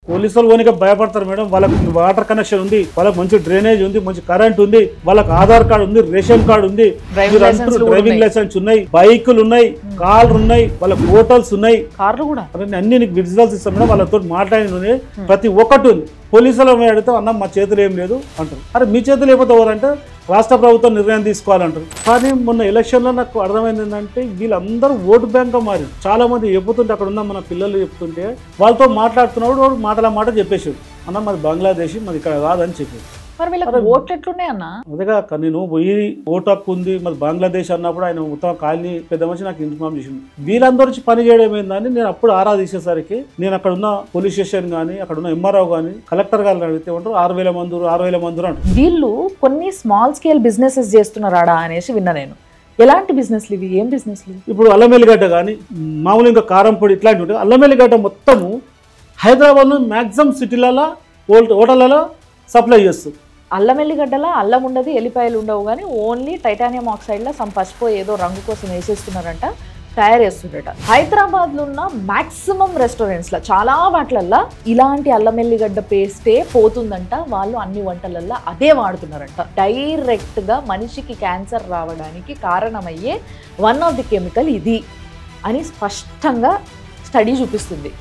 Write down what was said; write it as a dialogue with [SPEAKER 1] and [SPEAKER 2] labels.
[SPEAKER 1] పోలీసులు పోనీకి భయపడతారు మేడం. వాళ్ళకి వాటర్ కనెక్షన్ ఉంది, వాళ్ళకి మంచి డ్రైనేజ్ ఉంది, మంచి కరెంట్ ఉంది, వాళ్ళకి ఆధార్ కార్డు ఉంది, రేషన్ కార్డు ఉంది, డ్రైవింగ్ లైసెన్స్ ఉన్నాయి, బైకులు ఉన్నాయి, కార్లు ఉన్నాయి, వాళ్ళకి హోటల్స్ ఉన్నాయి, కార్లు కూడా అన్ని నీకు విజువల్స్ ఇస్తాం మేడం. వాళ్ళతో మాట్లాడిన ప్రతి ఒక్కటి ఉంది. పోలీసులు అడిగితే అన్న మా చేతులు ఏం లేదు అంటారు. అరే మీ చేతులు లేకపోతే ఎవరంటే రాష్ట్ర ప్రభుత్వం నిర్ణయం తీసుకోవాలంటారు. కానీ మొన్న ఎలక్షన్లో నాకు అర్థమైంది ఏంటంటే వీళ్ళందరూ ఓటు బ్యాంక్గా మారారు. చాలా మంది చెప్పుతుంటే అక్కడ ఉన్న మన పిల్లలు చెప్తుంటే వాళ్ళతో మాట్లాడుతున్నప్పుడు వాడు మాట చెప్పేసాడు, అన్న మాది బంగ్లాదేశ్, మాది ఇక్కడ కాదని చెప్పాడు.
[SPEAKER 2] మరి వీళ్ళకి ఓట్లు ఎట్లున్నాయి అన్న?
[SPEAKER 1] అదేగా నేను పోయి ఓటు హక్కు ఉంది మరి బంగ్లాదేశ్ అన్నప్పుడు ఆయన మొత్తం కాలనీ పెద్ద మనిషి నాకు ఇన్ఫార్మ్ చేసింది. వీళ్ళందరూ వచ్చి పని చేయడం ఏందని నేను అప్పుడు ఆరా తీసేసరికి నేను అక్కడ ఉన్న పోలీస్ స్టేషన్ కానీ అక్కడ ఉన్న ఎంఆర్ఓ కానీ కలెక్టర్ గారిని అడిగితే ఉంటారు 6,000 మంది అంటారు.
[SPEAKER 2] వీళ్ళు కొన్ని స్మాల్ స్కేల్ బిజినెసెస్ చేస్తున్నారా అనేసి విన్నా నేను. ఎలాంటి బిజినెస్లు ఇవి? ఏం బిజినెస్లు?
[SPEAKER 1] ఇప్పుడు అల్లమెల్లిగడ్డ కానీ మామూలు ఇంకా కారంపొడి ఇట్లాంటివి ఉంటాయి. అల్లమెల్లిగడ్డ మొత్తము హైదరాబాద్లో మ్యాక్సిమం సిటీలలో హోటళ్లలో సప్లై చేస్తుంది.
[SPEAKER 2] అల్లం ఎల్లిగడ్డలా అల్లం ఉండదు, ఎల్లిపాయలు ఉండవు, కానీ ఓన్లీ టైటానియం ఆక్సైడ్లో సమ్ పసుపు ఏదో రంగు కోసం వేసేస్తున్నారంట, తయారు చేస్తుండట. హైదరాబాద్లో ఉన్న మ్యాక్సిమం రెస్టారెంట్స్లో చాలా వాటిలల్లో ఇలాంటి అల్లం ఎల్లిగడ్డ పేస్టే పోతుందంట. వాళ్ళు అన్ని వంటలల్లో అదే వాడుతున్నారంట. డైరెక్ట్గా మనిషికి క్యాన్సర్ రావడానికి కారణమయ్యే వన్ ఆఫ్ ది కెమికల్ ఇది అని స్పష్టంగా స్టడీ చూపిస్తుంది.